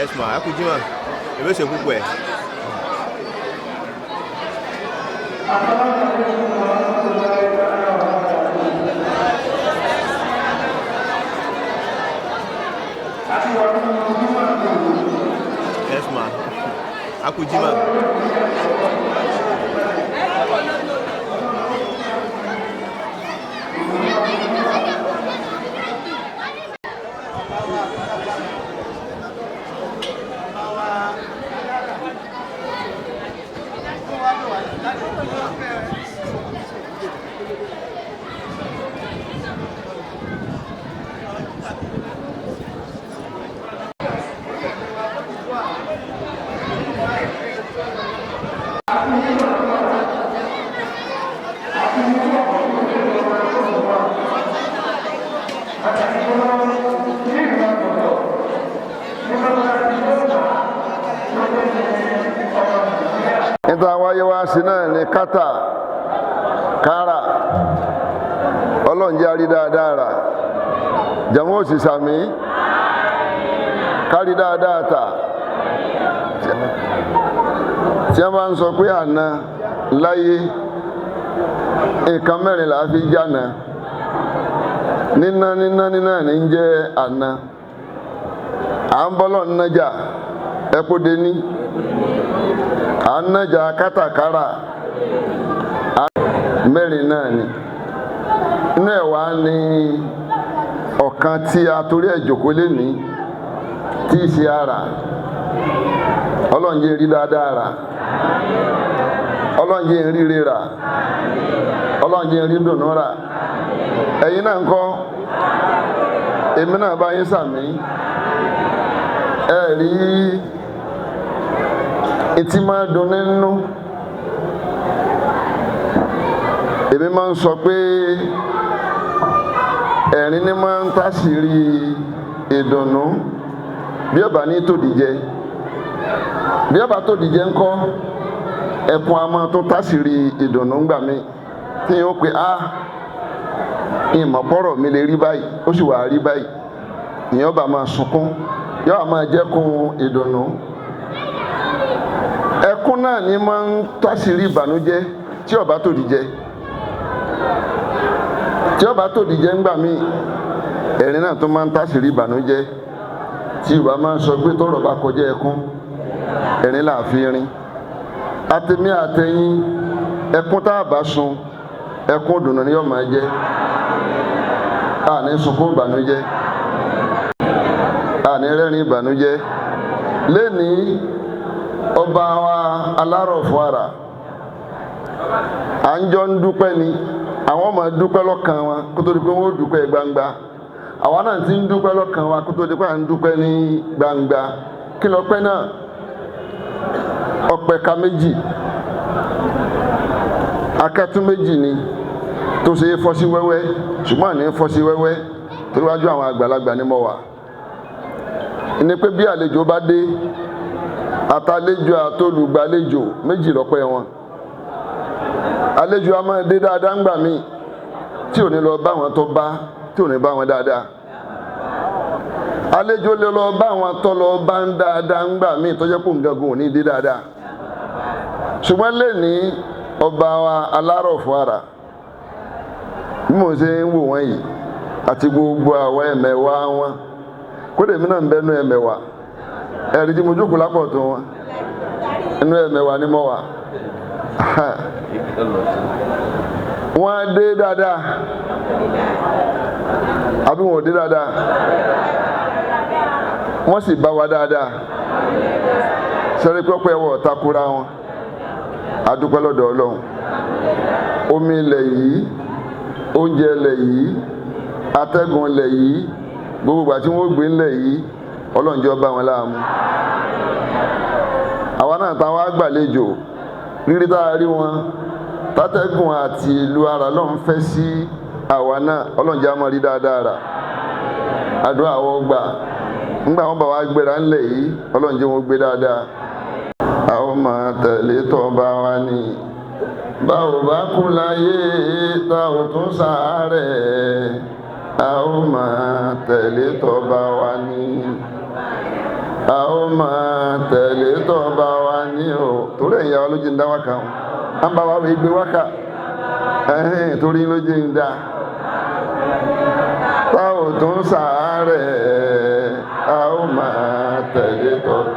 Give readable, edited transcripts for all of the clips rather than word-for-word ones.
Yes ma, akujima. Ebe se púpọ̀ ẹ̀. Yes ma, akujima. Níta wáyé wá sí náà ní kátà kára ọlọ́njẹ́ àrí dáadáa rà jẹ̀mọ́ òsì sàmí kárí dáadáa tà tí a bá ń sọ pé àná láyé nǹkan mẹ́rin là á fi jáná níná ní ń jẹ́ àná à ń bọ́lọ̀ nájà ẹkú dení à ń nájà kátàkárà mẹ́rin náà ni inú ẹ̀ wá ní ọ̀kan tí a torí ẹ̀ jòkó lé ní tí í ṣe ara ọlọ́njẹ́ rí dáadáa rà ọlọ́njẹ́ ríre rà ọlọ́njẹ́ rí dùnú rà ẹ̀yin náà ń kọ́ èmi náà bá yín sàmí ẹ rí etí máa dùn nínú èmi máa ń sọ pé ẹ̀rín ní máa ń tàṣírí ìdùnnú bí ọba ní tòdìjẹ bí ọba tòdìjẹ ńkọ́ ẹkún a máa tó tàṣírí ìdùnnú ńgbà mí tí yóò pe ìmọ̀pọ̀rọ̀ mi lè rí báyìí ó sì wà rí báyìí ìyẹn ọba máa sunkún yóò máa jẹ́kún ìdùnnú ẹkún náà ní máa ń tàṣírí ìbànújẹ́ tí ọba tòdìjẹ tí ọba tòdìjẹ ńgbà mí ẹ̀rín náà tó máa ń tàṣírí ìbànújẹ́ tí ìwà máa ń sọ pé tọ́rọ̀ bá kọjá ẹkún ẹ̀rín là fi rin àtẹ̀mí àtẹ̀yìn ẹkún tá a bá sun ẹkún dùnú ni yóò máa jẹ́ àní sunkún ìbànújẹ́ àní rẹ́rìn ìbànújẹ́ lénìí ọba wa alárọ̀fọ̀ara à ń jọ ń dúpẹ́ ni àwọn máa dúpẹ́ lọ́kàn wọn kó tó di pé wọ́n ó dúpẹ́ gbangba àwa náà ti ń dúpẹ́ lọ́kàn wa kó tó di pé à ń dúpẹ́ ní gbangba kí lọ́pẹ́ náà ọpẹ́ ká méjì akẹ́tù méjì ni tó ṣe é fọ́ sí wẹ́wẹ́ ṣùgbọ́n àní fọ́ sí wẹ́wẹ́ torí wájú àwọn àgbàlagbà ni mo wà ní pé bí àlejò bá dé àtàlejò àtolùgbàlejò méjì lọ́pẹ́ wọn àlejò a máa dé dáadáa ńgbà míì tí ò ní lọ bá wọn tó bá tí ò ní bá wọn dáadáa àlejò lè lọ bá wọn tó lọ bá ń dáadáa ńgbà míì tó jẹ́ kó nǹkan ò ní dé dáadáa ṣùgbọ́n lẹ́ni ọba wa alárọ̀fọ̀ara bí mo ṣe ń wò wọ́n yìí àti gbogbo àwọn ẹ̀mẹ̀wá wọn kódà èmi náà ń bẹ́nu ẹ̀mẹ̀wá ẹ̀rí tí mo jókòó lápọ̀ tó wọn inú ẹ̀mẹ̀wá ni mo wà wọ́n á dé dáadáa àbí wọn ò dé dáadáa wọ́n sì bá wa dáadáa sẹ́rí pẹ́pẹ́ wọ̀ takura wọn adúpẹ́ lọ́dọ̀ Ọlọ́run omi ilẹ̀ yìí oúnjẹ ilẹ̀ yìí atẹ́gùn ilẹ̀ yìí gbogbo ìgbà tí wọ́n gbé ilẹ̀ yìí Ọlọ́run jẹ́ ó bá wọn láàmú àwa náà táwọn àgbàlejò rírí tá a rí wọn tátẹ́gùn àti ìlú ara lọ́n fẹ́ sí àwa náà Ọlọ́run jẹ́ á máa rí dáadáa rà àdúrà àwọn gbà ńgbà wọn bá wa gbéra ńlẹ̀ yìí Ọlọ́run jẹ́ wọn gbé dáadáa àwọn máa tẹ̀lé tọba wa ni báwo bá kú láyé tá ò tún sàárẹ̀ àwọn máa tẹ̀lé tọba wa ni a ó máa tẹ̀lé tọ́ba wa ní o torí ẹ̀yà wa ló jẹ́ ń dá wákà wọn a ń bá wa gbé wákà torí ló jẹ́ ń dá tá ò tún sàárẹ̀ a ó máa tẹ̀lé tọ́ba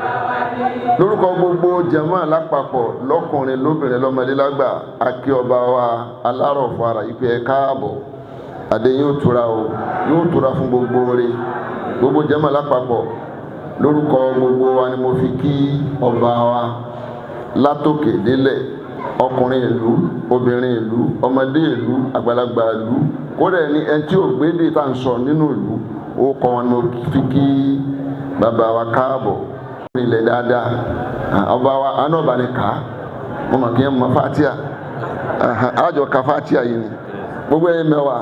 lórúkọ gbogbo jàmáà lápapọ̀ lọ́kùnrin lóbìnrin lọ́mọdé lágbà akí ọba wa alárọ̀fọ̀ ara ìpè ẹ̀ káàbọ̀ àdé yóò tura o yóò tura fún gbogbo rẹ̀ gbogbo jàmáà lápapọ̀ lórúkọ gbogbo wa ni mo fi kí ọba wa látòkè délẹ̀ ọkùnrin ìlú obìnrin ìlú ọmọdé ìlú àgbàlagbà ìlú kódà ẹni tí ò gbédè tá à ń sọ nínú ìlú ó kọ́ wọn ni mo fi kí bàbá wa káàbọ̀ ilẹ̀ dáadáa ọba wa àná ọba ni ká mo mọ̀ kí ẹ mọ fatia àjọ ka fatia yìí ni gbogbo ẹ̀ mẹ́wàá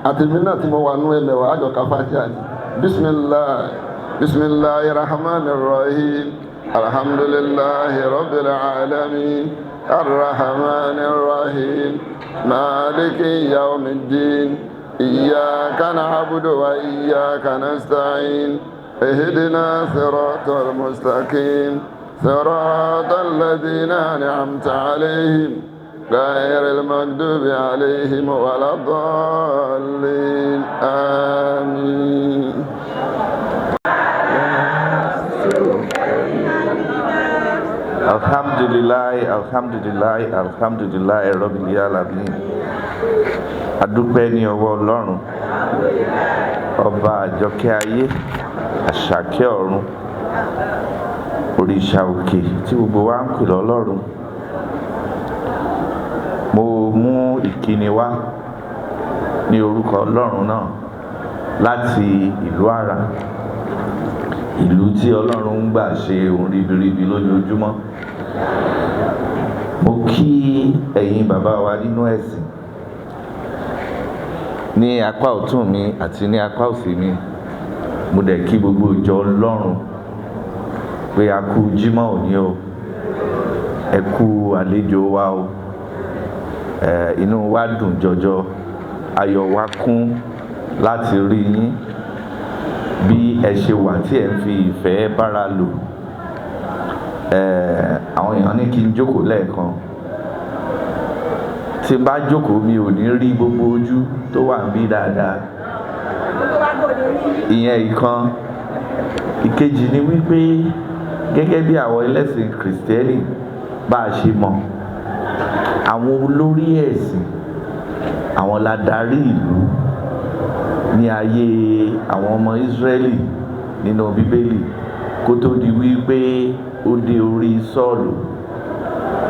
àtẹ̀mí náà tí mo wà nú ẹ̀ mẹ́wàá àjọ ka fatia ni bisimilahi rahmani rahim alhamdulilahi rabbil alamin arrahmani rahim maliki yawmiddin iyyaka na'budu wa iyyaka nasta'in اهدنا صراط المستقيم صراط الذين أنعمت عليهم غير المغضوب عليهم ولا الضالين آمين alhamdulillah rabbil alamin adúpẹ́ ní ọwọ́ Ọlọ́run ọba àjọkẹ́ ayé àṣàkẹ́ ọ̀run òrìṣà òkè tí gbogbo wa ń pè lọ́lọ́run. Mo mú ìkíni wá ní orúkọ Ọlọ́run náà láti ìlú Àrà, ìlú tí Ọlọ́run ń gbà ṣe ohun ribiribi lójoojúmọ́. Mo kí ẹ̀yin bàbá wa nínú ẹ̀sìn ní apá ọ̀tún mi àti ní apá òsì mi. Mo dẹ̀ kí gbogbo ìjọ Ọlọ́run pé a kú Jímọ̀ òní o, ẹ kú àlejò wa o, inú wa dùn jọjọ, ayọ̀ wa kún láti rí yín bí ẹ ṣe wà tí ẹ ń fi ìfẹ́ bára lò. Àwọn èèyàn ní kí n jókòó lẹ́ẹ̀kan, tí n bá jókòó mi ò ní rí gbogbo ojú tó wà níbí dáadáa. Ìyẹn ìkan. Ìkejì ni wípé gẹ́gẹ́ bí àwọn ẹlẹ́sìn Kìrìsìtẹ́nì bá a ṣe mọ̀, àwọn olórí ẹ̀sìn àwọn ládarí ìlú ní ayé àwọn ọmọ Ísírẹ́lì nínú Bíbélì kó tó di wípé ó dé orí Sọ́ọ̀lù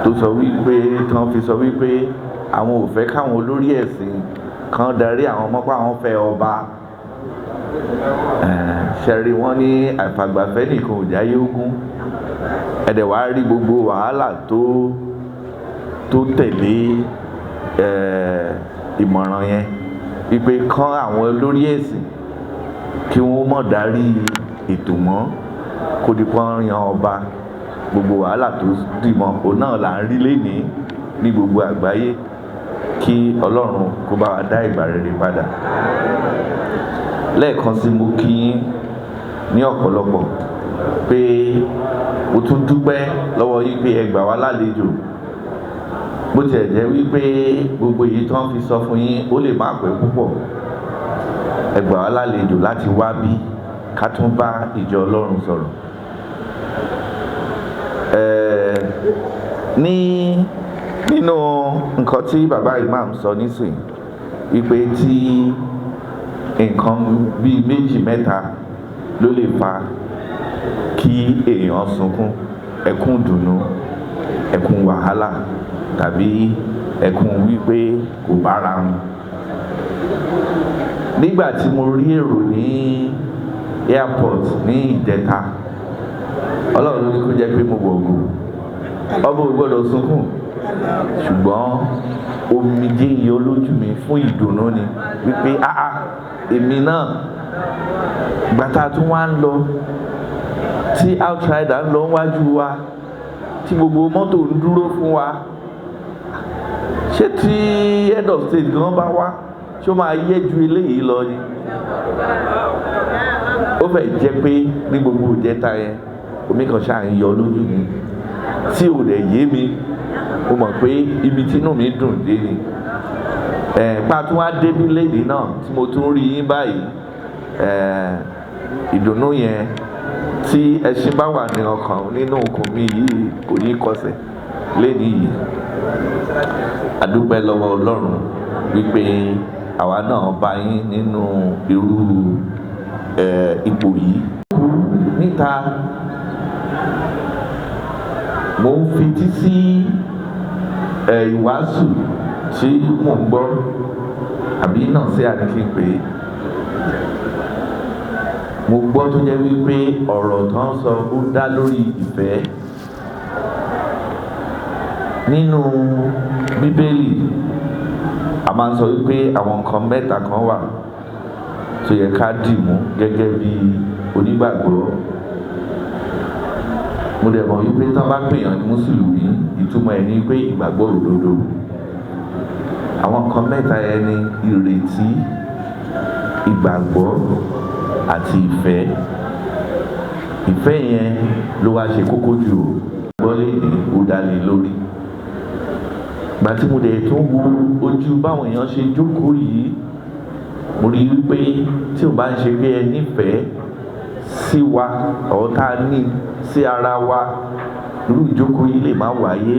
tó sọ wípé tán fi sọ wípé àwọn ò fẹ́ káwọn olórí ẹ̀sìn kan darí àwọn ọmọ pa àwọn fẹ́ ọba. Ṣẹ̀rí wọ́n ní àìfàgbàfẹ́ nìkan ò jáyé ogún. Ẹ̀dẹ̀ wá rí gbogbo wàhálà tó tẹ̀lé ìmọ̀ràn yẹn wípé kán àwọn olórí ẹ̀sìn kí wọ́n mọ̀ darí ètò mọ́ kó di pọ́n yan ọba. Gbogbo wàhálà tó dì mọ́ òun náà là ń rí lénìí ní gbogbo àgbáyé. Kí Ọlọ́run kó bá wa dá ìgbà rere padà. Lẹ́ẹ̀kan sí mo kí yín ní ọ̀pọ̀lọpọ̀ pé mo tún dúpẹ́ lọ́wọ́ yín pé ẹ gbà wá lálejò. Bó tiẹ̀ jẹ́ wípé gbogbo èyí tí wọ́n fi sọ fún yín ó lè má pẹ́ púpọ̀. Ẹ gbà wá lálejò láti wá bí ká tún bá ìjọ Ọlọ́run sọ̀rọ̀. Nínú nǹkan tí bàbá imam sọ nísìnyí wípé tí nǹkan bíi méjì mẹ́ta ló lè fa kí èèyàn sunkún, ẹkún dùnnú, ẹkún wàhálà tàbí ẹkún wípé kò bára mu. Nígbà tí mo rí èrò ní airport ní ìjẹta, Ọlọ́run ló ní kó jẹ́ pé mo wọ̀gù. Ọba ò gbọ́dọ̀ sunkún, ṣùgbọ́n omijé yọ lójú mi fún ìdùnnú ni wípé èmi náà gbàtà tún wá ń lọ tí outrider ń lọ wájú wa tí gbogbo mọ́tò ń dúró fún wa, ṣé tí head of state gan bá wá ṣó máa yẹ ju eléyìí lọ ni? Ó fẹ́ jẹ́ pé ní gbogbo ìjẹta yẹn omi kan ṣáà ń yọ lójú mi tí ò dẹ̀ yé mi, mo mọ̀ pé ibi tínú mi dùn dé ni. Pàtó wá débi léde náà tí mo tún rí yín báyìí, ìdùnnú yẹn tí ẹṣin bá wà ní ọkàn nínú okùn mi yìí kò ní kọsẹ̀ lédi yìí. A dúpẹ́ lọ́wọ́ Ọlọ́run wípé àwa náà bá yín nínú irú ipò yìí. Níta mo ń fetí sí ìwàásù tí mò ń gbọ́, àbí náà sí àdínkì pé mo gbọ́ tó jẹ́ wípé ọ̀rọ̀ tó ń sọ ó dá lórí ìfẹ́. Nínú Bíbélì a máa ń sọ wípé àwọn nǹkan mẹ́ta kan wà tó yẹ ká dì mú gẹ́gẹ́ bí onígbàgbọ́. Mo dẹ̀ mọ̀ wípé tí wọ́n bá pèèyàn ní mùsùlùmí, ìtumọ̀ ẹ̀ ní pé ìgbàgbọ́ òdodo. Àwọn nǹkan mẹ́ta yẹn ni ìrètí, ìgbàgbọ́ àti ìfẹ́. Ìfẹ́ yẹn ló wá ṣe kókó jù ó, gbọ́ léde ó dá lé lórí. Ìgbà tí mo dẹ̀ tún wo ojú báwọn èèyàn ṣe jókòó yìí, mo rí wípé tí ò bá ń ṣe pé ẹ nífẹ̀ẹ́ sí wa ọ̀tá ní sí ara wa, irú ìjókòó yìí lè má wáyé.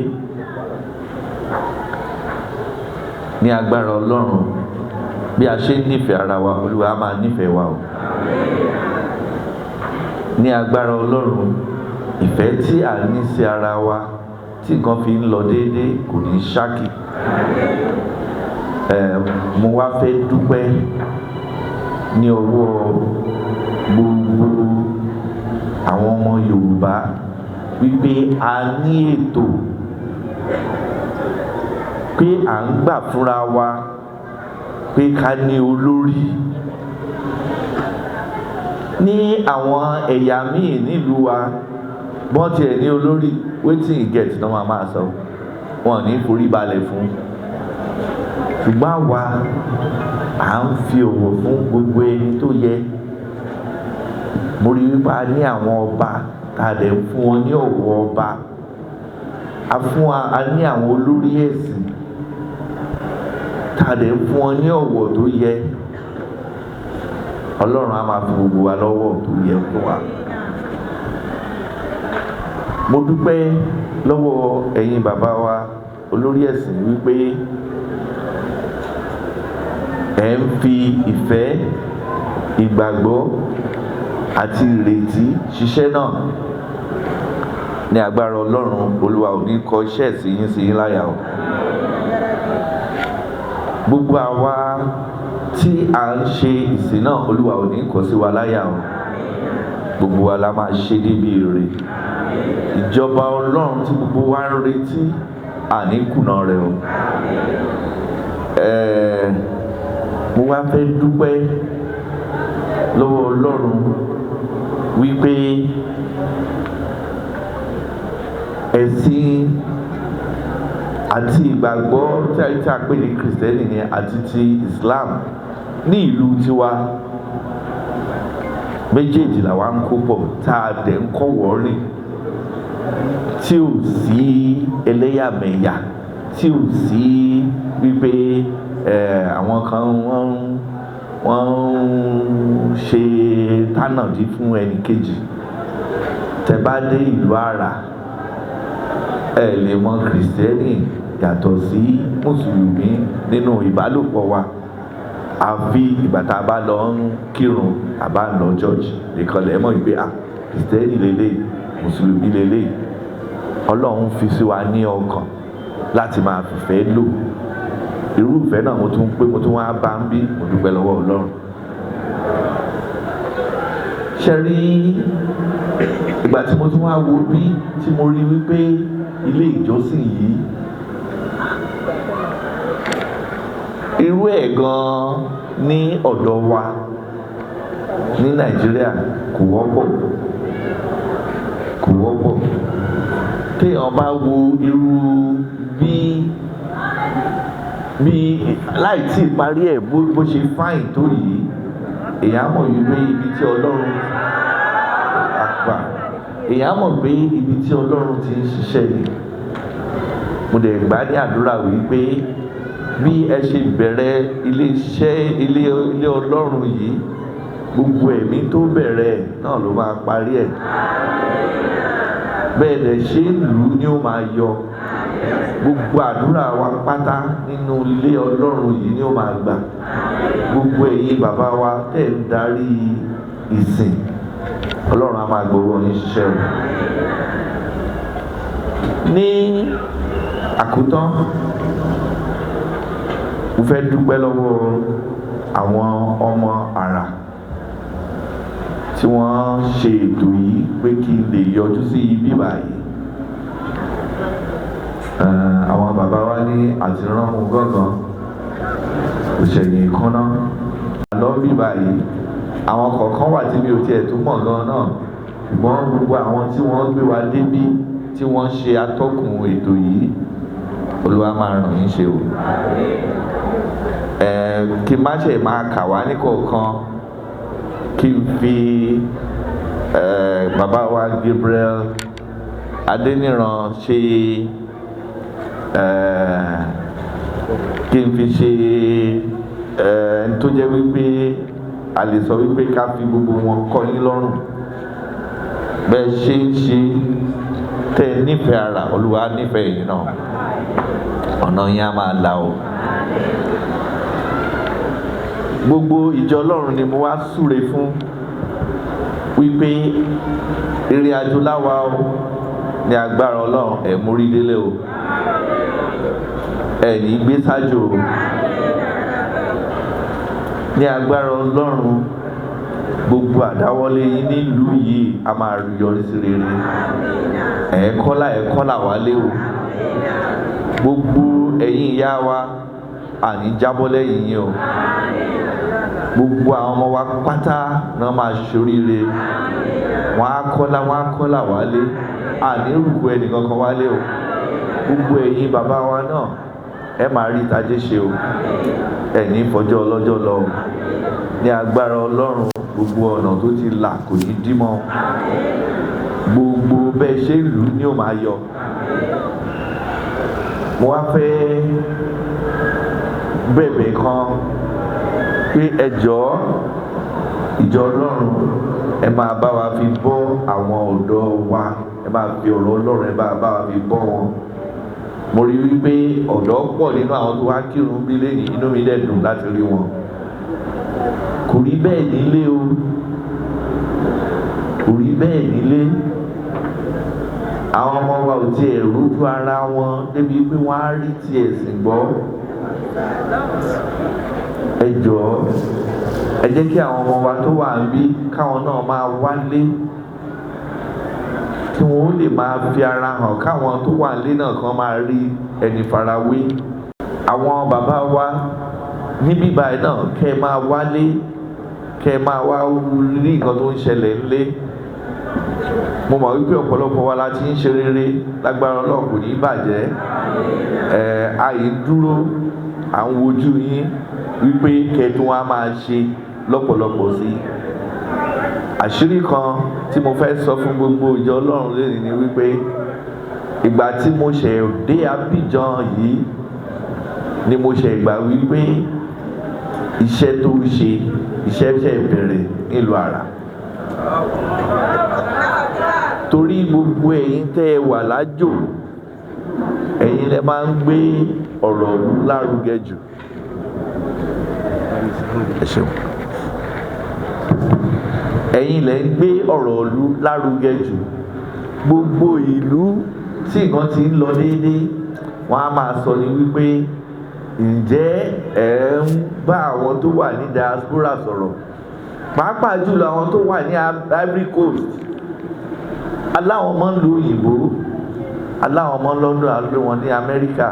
Ní agbára Ọlọ́run, bí a ṣe ń nífẹ̀ẹ́ ara wa, Olúwa á máa nífẹ̀ẹ́ wa o. Ní agbára Ọlọ́run, ìfẹ́ tí a ní sí ara wa tí nǹkan fi ń lọ déédéé kò ní ṣákì. Mo wá fẹ́ dúpẹ́ ní ọwọ́ gbogbo àwọn ọmọ Yorùbá wípé a ní ètò pé à ń gbà fúnra wa pé ká ní olórí. Ní àwọn ẹ̀yà míì nílùú wa, bọ́n tiẹ̀ ní olórí, wetin you get náà máa sọ, wọn ní forí balẹ̀ fún. Ṣùgbọ́n àwa à ń fi ọ̀wọ̀ fún gbogbo ẹni tó yẹ. Mo rí wípé a ní àwọn ọba tá a dẹ̀ fún wọn ní ọ̀wọ̀ ọba. A ní àwọn olórí ẹ̀sìn tá a dẹ̀ fún wọn ní ọ̀wọ̀ tó yẹ. Ọlọ́run á máa fi gbogbo wa lọ́wọ́ tó yẹ fún wa. Mo dúpẹ́ lọ́wọ́ ẹ̀yin bàbá wa olórí ẹ̀sìn wípé ẹ̀ ń fi ìfẹ́, ìgbàgbọ́ àti ìrètí ṣiṣẹ́ náà. Ní agbára Ọlọ́run, Olúwa ò ní kọ iṣẹ́ sí yín láyà o. Gbogbo àwa tí a ń ṣe ìsìn náà, Olúwa ò ní kọ sí wa láyà o. Gbogbo wa la máa ṣe débi èrè. Ìjọba Ọlọ́run tí gbogbo wa ń retí, àní kùnà rẹ̀ o. Mo wá fẹ́ dúpẹ́ lọ́wọ́ Ọlọ́run wípé ẹ̀sìn àti ìgbàgbọ́ tí a pè ní Kìrìsìtẹ́nì ni àti ti Islam ní ìlú tiwa méjèèjì làwa ń kó pọ̀ tá a dẹ̀ ń kọ́ wọ́ọ́rìn, tí ò sí ẹlẹ́yàmẹ̀yà, tí ò sí wípé àwọn kan wọ́n ń ṣe tánàdí fún ẹnì kejì. Tẹ́ bá dé ìlú Àrà, ẹ lè mọ Kìrìsìtẹ́nì yàtọ̀ sí Mùsùlùmí nínú ìbálòpọ̀ wa. Àfi ìgbà tá a bá lọ ń kírun, a bá ń lọ church nìkan lè mọ̀ wípé Kìrìsìtẹ́nì lélẹ̀, Mùsùlùmí lélẹ̀. Ọlọ́run fi sí wa ní ọkàn láti máa fìfẹ́ lò. Irú ìfẹ́ náà mo tún wá bá ń bí, mo dúpẹ́ lọ́wọ́ Ọlọ́run. Ṣé rí ìgbà tí mo tún wá wo bí tí mo rí wípé ilé ìjọsìn yìí, irú ẹ̀ gan ní ọ̀dọ̀ wa ní Nàìjíríà kò wọ́pọ̀. Téèyàn bá wo irú bí láì tí ì parí ẹ̀ bó ṣe fáìn tó yìí, èèyàn mọ̀ wípé ibi tí Ọlọ́run àgbà, èèyàn mọ̀ pé ibi tí Ọlọ́run ti ń ṣiṣẹ́ ni. Mo dẹ̀ gbà ní àdúrà wípé bí ẹ ṣe bẹ̀rẹ̀ ilé Ọlọ́run yìí, gbogbo ẹ̀mí tó bẹ̀rẹ̀ náà ló máa parí ẹ̀. Bẹ́ẹ̀ dẹ̀ ṣe ń lù ú ni ó máa yọ. Gbogbo àdúrà wa pátá nínú ilé Ọlọ́run yìí ni ó máa gbà. Gbogbo ẹ̀yin bàbá wa tẹ̀ ń darí ìsìn, Ọlọ́run á máa gbowó yín ṣiṣẹ́ o. Ní àkótán, mo fẹ́ dúpẹ́ lọ́wọ́ àwọn ọmọ àrà tí wọ́n ṣe ètò yìí pé kí n lè yọjú sí ibi báyìí. Àwọn bàbá wa ní àtìránmú gángan òṣèlú ìkànnà lọ bí báyìí. Àwọn kọ̀ọ̀kan wà tí mi ò tiẹ̀ tó mọ̀ gan náà, ṣùgbọ́n gbogbo àwọn tí wọ́n gbé wa débí tí wọ́n ṣe atọ́kùn ètò yìí, Olúwa máa ràn yín ṣe o. Kí n má ṣe máa kà wá ní kọ̀ọ̀kan, kí n fi bàbá wa Gabriel Adéníran ṣe kí n fi ṣe tó jẹ́ wípé a lè sọ wípé ká fi gbogbo wọn kọ́ yín lọ́rùn. Bẹ́ẹ̀ ṣe ń ṣe tẹ́ nífẹ̀ẹ́ ara, Olúwa nífẹ̀ẹ́ yín náà, ọ̀nà yín á máa là o. Gbogbo ìjọ Ọlọ́run ni mo wá súre fún wípé ìrìn àjò láwa o, ní agbára Ọlọ́run ẹ̀ mórí délé o, ẹ̀ ní gbé sájò o. Ní agbára Ọlọ́run gbogbo àdáwọ́lé yín nílùú yìí a máa yọrí sí rere. ẹ̀ẹ́kọ́là wálé o. Gbogbo ẹ̀yin ìyá wa àní jábọ́ lẹ́yìn yín o. Gbogbo àwọn ọmọ wa pátá náà máa ṣoríire. Wọ́n á kọ́là wálé. Àní rúkú ẹnìkankan wálé o. Gbogbo ẹ̀yin bàbá wa náà ẹ máa rí tajé ṣe o. Ẹ̀ní fọjọ́ ọlọ́jọ́ lọ o. Ní agbára Ọlọ́run gbogbo ọ̀nà tó ti là kò ní dí mọ́. Gbogbo bẹ́ẹ̀ ṣe lù ní ó máa yọ. Mo wá fẹ́ bẹ̀bẹ̀ kan pé ẹ jọ̀ọ́ ìjọ Ọlọ́run ẹ máa bá wa fi bọ́ àwọn ọ̀dọ́ wa, ẹ máa fi ọ̀rọ̀ Ọlọ́run ẹ máa bá wa fi bọ́ wọn. Mo rí wípé ọ̀dọ́ pọ̀ nínú àwọn tó wá kírun bí lẹ́yìn, inú mi dẹ̀ dùn láti rí wọn. Kò rí bẹ́ẹ̀ nílé o, kò rí bẹ́ẹ̀ nílé. Àwọn ọmọ wa ò tiẹ̀ rójú ara wọn débi pé wọ́n á rí ti ẹ̀sìn gbọ́. Ẹ jọ̀ọ́ ẹ jẹ́ kí àwọn ọmọ wa tó wà níbí káwọn náà máa wálé, kí wọ́n ó lè máa fi ara hàn, káwọn tó wà nílé náà kan máa rí ẹni farawé. Àwọn bàbá wa níbí báyìí náà kẹ́ ẹ máa wálé, kẹ́ ẹ máa wá rí nǹkan tó ń ṣẹlẹ̀ ńlé. Mo mọ̀ wípé ọ̀pọ̀lọpọ̀ wa la ti ń ṣe rere, lágbára Ọlọ́run kò ní bàjẹ́. Àyè dúró à ń wojú yín wípé kẹ́ẹ̀tún wa máa ṣe lọ́pọ̀lọpọ̀ sí i. Àṣírí kan tí mo fẹ́ sọ fún gbogbo ìjọ Ọlọ́run lónìí ni wípé ìgbà tí mo ṣẹ̀ dé Abidjan yìí ni mo ṣẹ̀ gbà wípé iṣẹ́ tó ṣe iṣẹ́ bẹ̀rẹ̀ nílùú Àrà. Torí gbogbo ẹ̀yin tẹ́ ẹ wà lájò, ẹ̀yin lẹ máa ń gbé ọ̀rọ̀ lárugẹ jù. Ẹ ṣeun. Ẹ̀yin lẹ ń gbé ọ̀rọ̀ lárugẹ jù. Gbogbo ìlú tí nǹkan ti ń lọ déédéé, wọ́n á máa sọ ní wípé ǹjẹ́ ẹ̀ ń bá àwọn tó wà ní diaspora sọ̀rọ̀, pàápàá jùlọ àwọn tó wà ní Ivory Coast. Aláwọn ọmọ ń lo òyìnbó, aláwọn ọmọ London, àlọ́ wọn ní Amẹ́ríkà,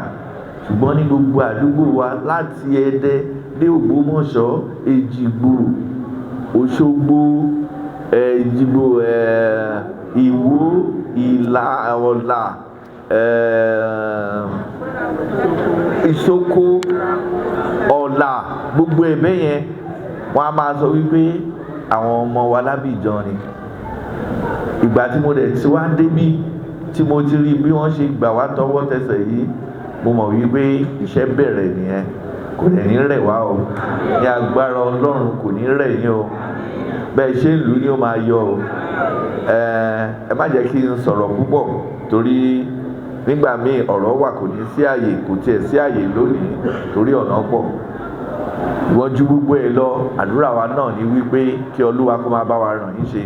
ṣùgbọ́n ní gbogbo àdúgbò wa láti Ẹdẹ dé Ògbómọ̀ṣọ́, Èjìgbò, Òṣogbo, Èjìgbò, Ìwó, Ìlà, Ọ̀là, Ìṣókó, Ọ̀là, gbogbo ẹ̀bẹ̀ yẹn wọ́n á máa sọ wípé àwọn ọmọ wa l'Abidjan ni. ìgbà tí mo dẹ̀ ti wá débí tí mo ti rí bí wọ́n ṣe gbà wá tọwọ́ tẹsẹ̀ yìí mo mọ̀ wípé iṣẹ́ bẹ̀rẹ̀ nìyẹn kò dẹ̀ ní rẹ̀ wá o ní agbára Ọlọ́run kò ní rẹ̀ yín o bẹ́ẹ̀ ṣe ń lù ní ó máa yọ o ẹ má jẹ́ kí n sọ̀rọ̀ púpọ̀ torí nígbà míì ọ̀rọ̀ wà kò ní sí àyè kò tiẹ̀ sí àyè lónìí torí ọ̀nà pọ̀ wọ́n ju gbogbo ẹ lọ àdúrà wa náà ní wípé kí Olúwa kó máa bá wa ràn yín ṣe.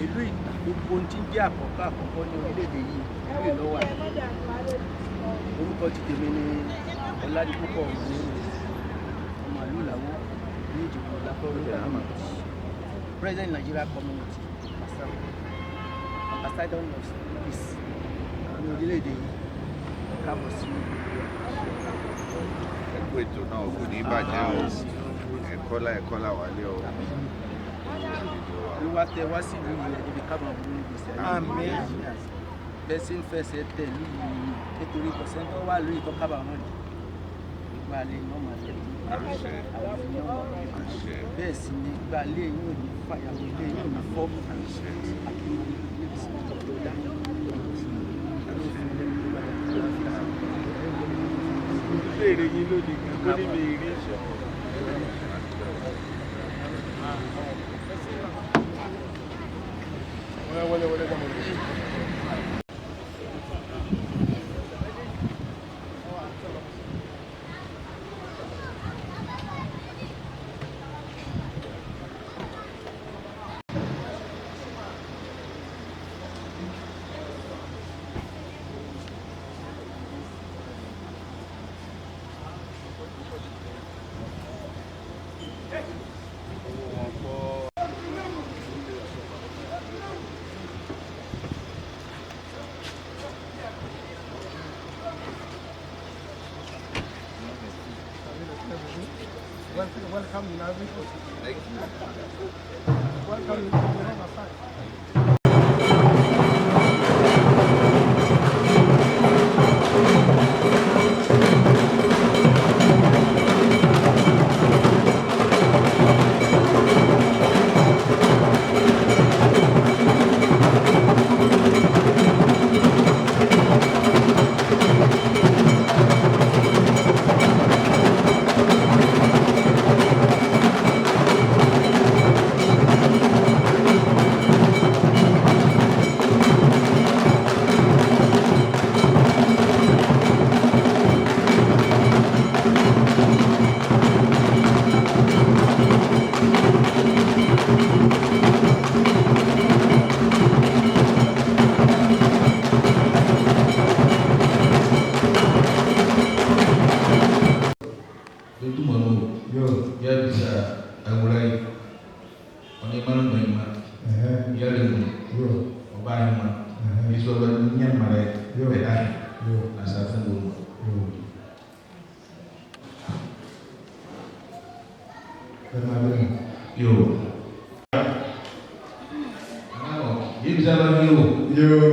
ìlú ìgbà gbogbo ohun tí ń jẹ́ àkọ́kọ́ ní orílẹ̀-èdè yìí ìlú ìlọ́wà orúkọ ti tèmi ní Ọládipúpọ̀ ọmọ ìlú Ìlàwó ní Ìjẹ̀bú lápẹ́ President Nigeria Community Ambassador of Peace ní orílẹ̀-èdè yìí káàbọ̀ sí ẹ̀kọ́ ètò náà kò ní bàjẹ́ o ẹ̀kọ́lá wálé o. Olúwa tẹ wá sí ìlú yìí ibi káàbọ̀ àbúrò ìgbésí ayé bẹ́ẹ̀ sí ń fẹsẹ̀ tẹ̀ ìlú yìí nítorí kọ̀sẹ́ tó wà lórí tó kábà wọn ìgbà lè ní ọmọ tẹ̀ bẹ́ẹ̀ sì ni ìgbà lè yín ò ní fàyàwó ilé yín ò ní fọ́ ìbéèrè yín lónìí kan tó ní mi rí ìṣẹ́. Wọlé kọ́mọ lórí. Welcome in Ivory Coast. Thank you. Welcome in the Riverside. à certains moments. Yo. Yo. Yo.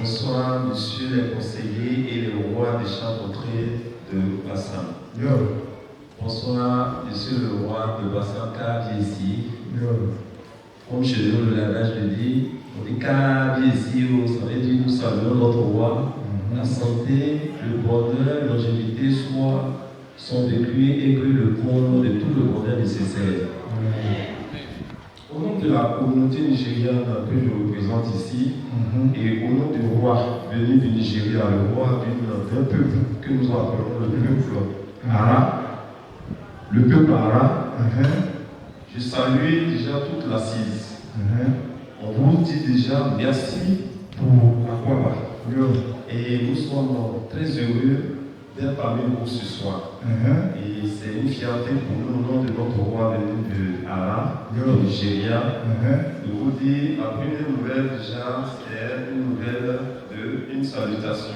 Bonsoir, monsieur les conseillers et le roi des Champs-Contrées de Bassin. Bonsoir, monsieur le roi de Bassin, car ici. Comme chez nous, le langage le dit, on dit car ici, ça veut dire nous saluons notre roi. La santé, le bonheur, la longévité sont vécus et que le comble de tout le bonheur nécessaire. Au nom de la communauté nigériane que je représente ici, et au nom du roi venu du Nigeria, le roi d'un peuple que nous appelons le peuple Ara, je salue déjà toute l'assise. On vous dit déjà merci pour Akwaba. Et nous sommes très heureux d'être parmi nous ce soir. Et c'est une fierté pour nous, au nom de notre roi venu de Hara, du Nigeria, de vous dire, la première nouvelle déjà, c'est une nouvelle une salutation.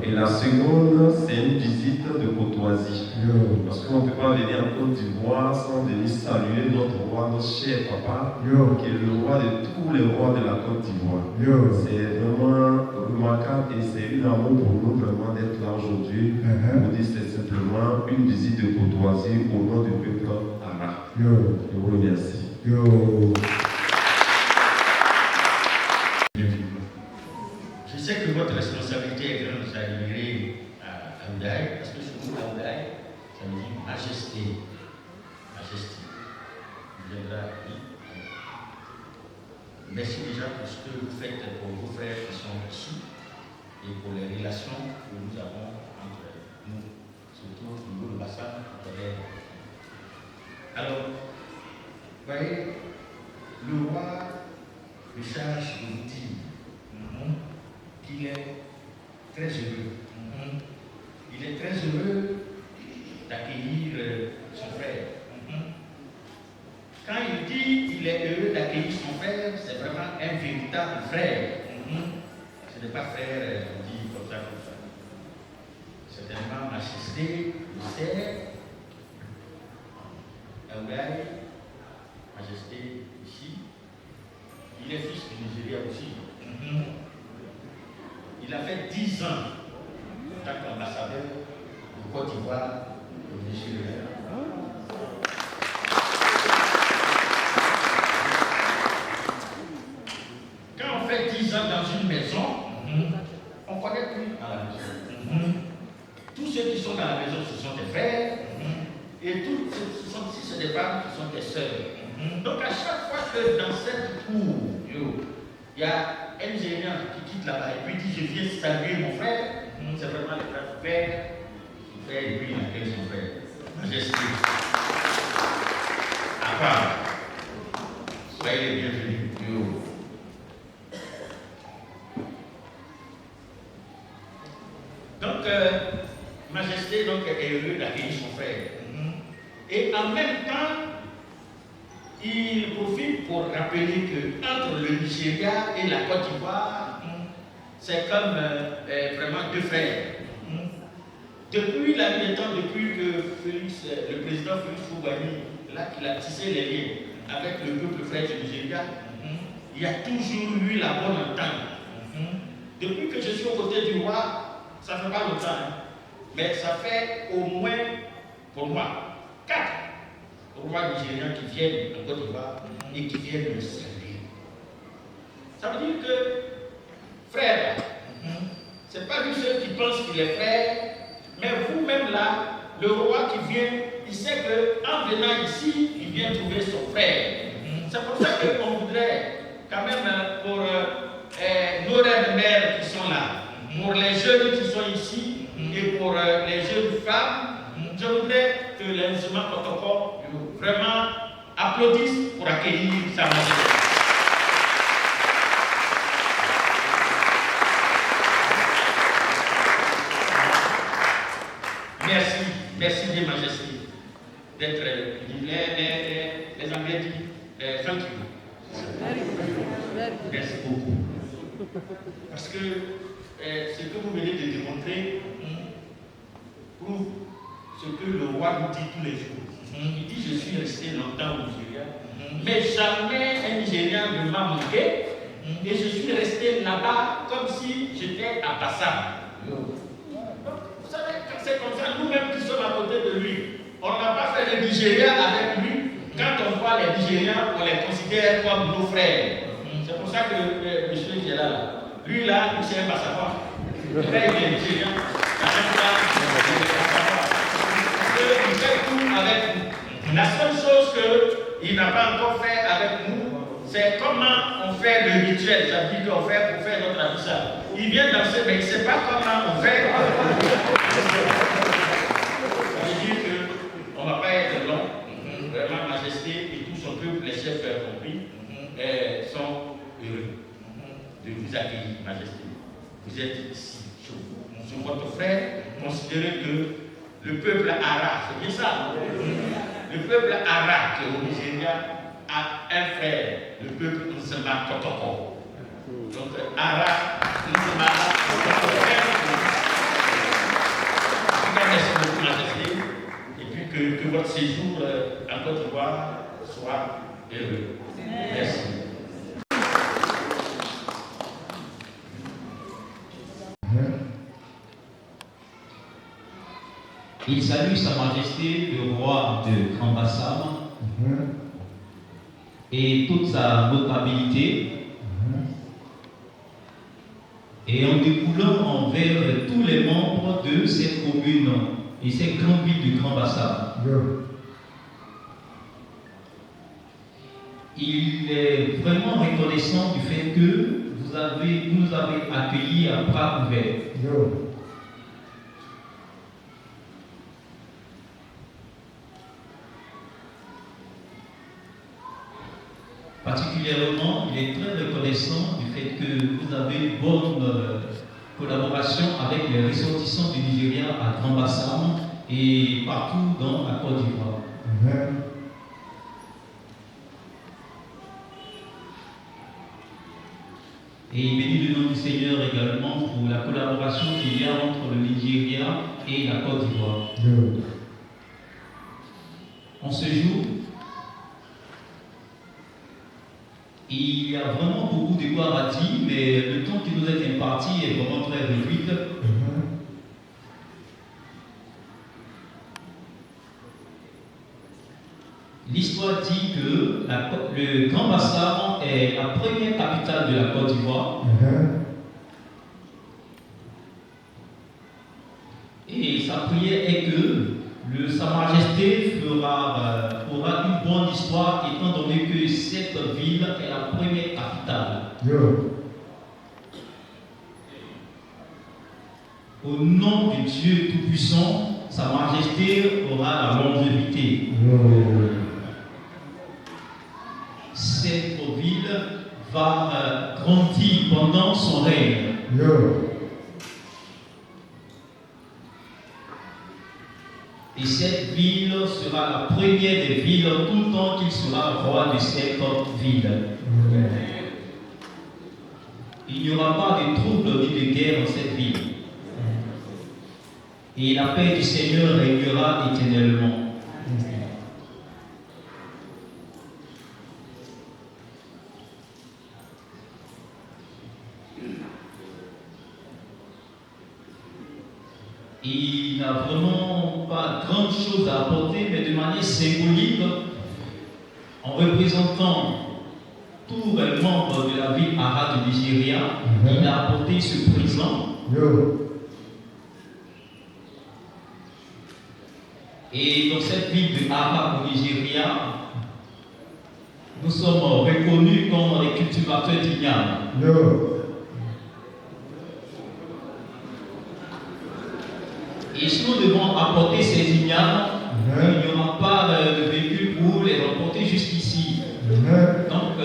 Et la seconde, c'est une visite de courtoisie. Parce qu'on ne peut pas venir en Côte d'Ivoire sans venir saluer notre roi, notre cher papa, qui est le roi de tous les rois de la Côte d'Ivoire. C'est vraiment remarquable et c'est une amour pour nous vraiment d'être là aujourd'hui. Pour dire c'est simplement une visite de courtoisie au nom du peuple Hara. Je vous remercie. Je sais que votre responsabilité est grande, vous arriverez à Oudaï, parce que surtout à Oudaï, ça veut dire majesté. Majesté. Vous viendrez ici. Merci déjà pour ce que vous faites pour vos frères qui sont ici et pour les relations que nous avons entre nous, surtout au niveau du bassin. Alors, vous voyez, le roi Richard de vous dire qu'il est très heureux. Il est très heureux d'accueillir son frère. Quand il dit qu'il est heureux d'accueillir son frère, c'est vraiment un véritable frère. Ce n'est pas frère, on dit comme ça. Certainement, Majesté, le sert, Aoudaï, Majesté ici. Il est fils du Nigeria aussi. Il a fait 10 ans en tant qu'ambassadeur de Côte d'Ivoire au Nigeria. Quand on fait 10 ans dans une maison, on ne connaît plus dans la maison. Tous ceux qui sont dans la maison, ce sont des frères, et tous ceux qui sont ici, c'est des femmes qui sont des sœurs. Donc à chaque fois que dans cette cour, il y a un Nigérien qui quitte là-bas et puis dit je viens saluer mon frère, c'est vraiment le frère son frère et lui il accueille son frère. Majesté. À part, soyez les bienvenus. Donc, Majesté donc, est heureux d'accueillir son frère. Et en même temps, il profite pour rappeler qu'entre le Nigeria et la Côte d'Ivoire, c'est comme vraiment deux frères. Depuis la nuit des temps, depuis que le président Félix Houphouët-Boigny, là qu'il a tissé les liens avec le peuple frère du Nigeria, il y a toujours eu la bonne entente. Depuis que je suis aux côtés du roi, ça ne fait pas longtemps, mais ça fait au moins, pour moi, 4 rois nigériens qui viennent en Côte d'Ivoire et qui viennent me saluer. Ça veut dire que, frère, c'est pas lui seul qui pense qu'il est frère, mais vous-même là, le roi qui vient, il sait qu'en venant ici, il vient trouver son frère. C'est pour ça qu'on voudrait, quand même, pour nos reines mères qui sont là, pour les jeunes qui sont ici et pour les jeunes femmes, je voudrais que les musulmans protocole vraiment applaudissent pour accueillir sa majesté. Merci de majesté d'être les Anglais disent thank you. Merci beaucoup. Parce que ce que vous venez de démontrer prouve ce que le roi nous dit tous les jours. Il dit je suis resté longtemps au Nigeria, mais jamais un Nigérien ne m'a manqué et je suis resté là-bas comme si j'étais à Bassam. Vous savez, c'est comme ça, nous-mêmes qui sommes à côté de lui, on n'a pas fait le Nigeria avec lui. Quand on voit les Nigériens, on les considère comme nos frères. C'est pour ça que monsieur qui est là, lui là, il ne sait pas savoir. Là, il est Nigérien. Il fait tout avec nous. La seule chose qu'il n'a pas encore fait avec nous, c'est comment on fait le rituel. Ça veut dire qu'on fait pour faire notre abissa. Il vient danser, mais il ne sait pas comment on fait. Ça veut dire qu'on ne va pas être long. Vraiment, Majesté et tout son peuple, les chefs compris, sont heureux de vous accueillir, Majesté. Vous êtes ici, chaud. Votre frère considère dirais que le peuple Ara, c'est bien ça. Le peuple Ara qui est au Nigeria a un frère, le peuple Nsema Kotoko. Donc Ara, Nsema Kotoko. Merci beaucoup, Majesté. Et puis que votre séjour en Côte d'Ivoire soit heureux. Merci. Il salue Sa Majesté le roi de Grand Bassam et toute sa notabilité, et en découlant envers tous les membres de cette commune et cette grande ville du Grand Bassam. Il est vraiment reconnaissant du fait que vous nous avez accueillis à bras ouverts. Particulièrement, il est très reconnaissant du fait que vous avez une bonne collaboration avec les ressortissants du Nigeria à Grand Bassam et partout dans la Côte d'Ivoire. Et bénis le nom du Seigneur également pour la collaboration qu'il y a entre le Nigeria et la Côte d'Ivoire. En ce jour, il y a vraiment beaucoup de quoi à dire, mais le temps qui nous est imparti est vraiment très réduit. L'histoire dit que le Grand Bassam est la première capitale de la Côte d'Ivoire. Et sa prière est que Sa Majesté aura une bonne histoire, étant donné que cette ville est la première capitale. Au nom du Dieu Tout-Puissant, Sa Majesté aura la longévité. Cette ville va grandir pendant son règne. Et cette ville sera la première des villes tout le temps qu'il sera roi de cette ville. Il n'y aura pas de troubles ni de guerre dans cette ville. Et la paix du Seigneur régnera éternellement. Il n'a vraiment pas grande chose à apporter, mais de manière symbolique, en représentant tous les membres de la ville Ara du Nigeria, il a apporté ce présent. Et dans cette ville de Ara au Nigeria, nous sommes reconnus comme les cultivateurs d'igname. Et si nous devons apporter ces ignames, il n'y aura pas de véhicule pour les emporter jusqu'ici. Donc,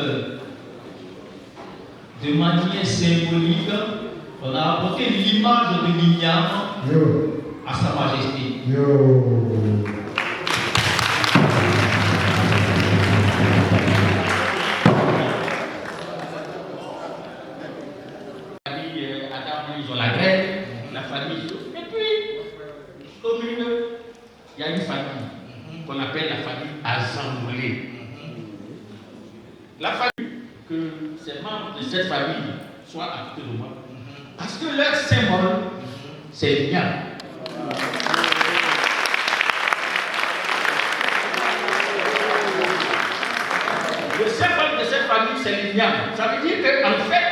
de manière symbolique, on a apporté l'image de l'igname à Sa Majesté. La famille Adam, ils ont la grève, la famille. Et puis, commune, il y a une famille qu'on appelle la famille Azamboulé. La famille, que ces membres de cette famille soient à côté de moi. Parce que leur symbole, c'est l'igname. Le symbole de cette famille, c'est l'igname. Ça veut dire qu'en fait,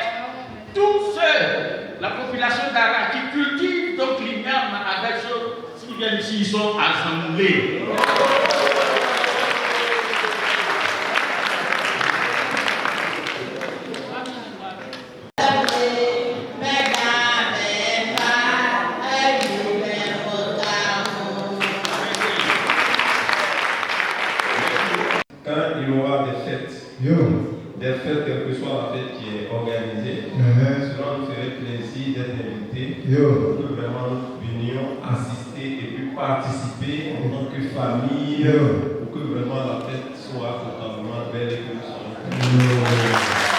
tous ceux, la population d'Ara qui cultive donc l'igname avec ceux qui viennent ici, ils sont assemblés. Quand il y aura des fêtes, quelle que soit la fête qui est organisée, cela nous ferait plaisir d'être invités pour que vraiment nous venions assister et puis participer en tant que famille pour que vraiment la fête soit totalement belle et que nous soyons.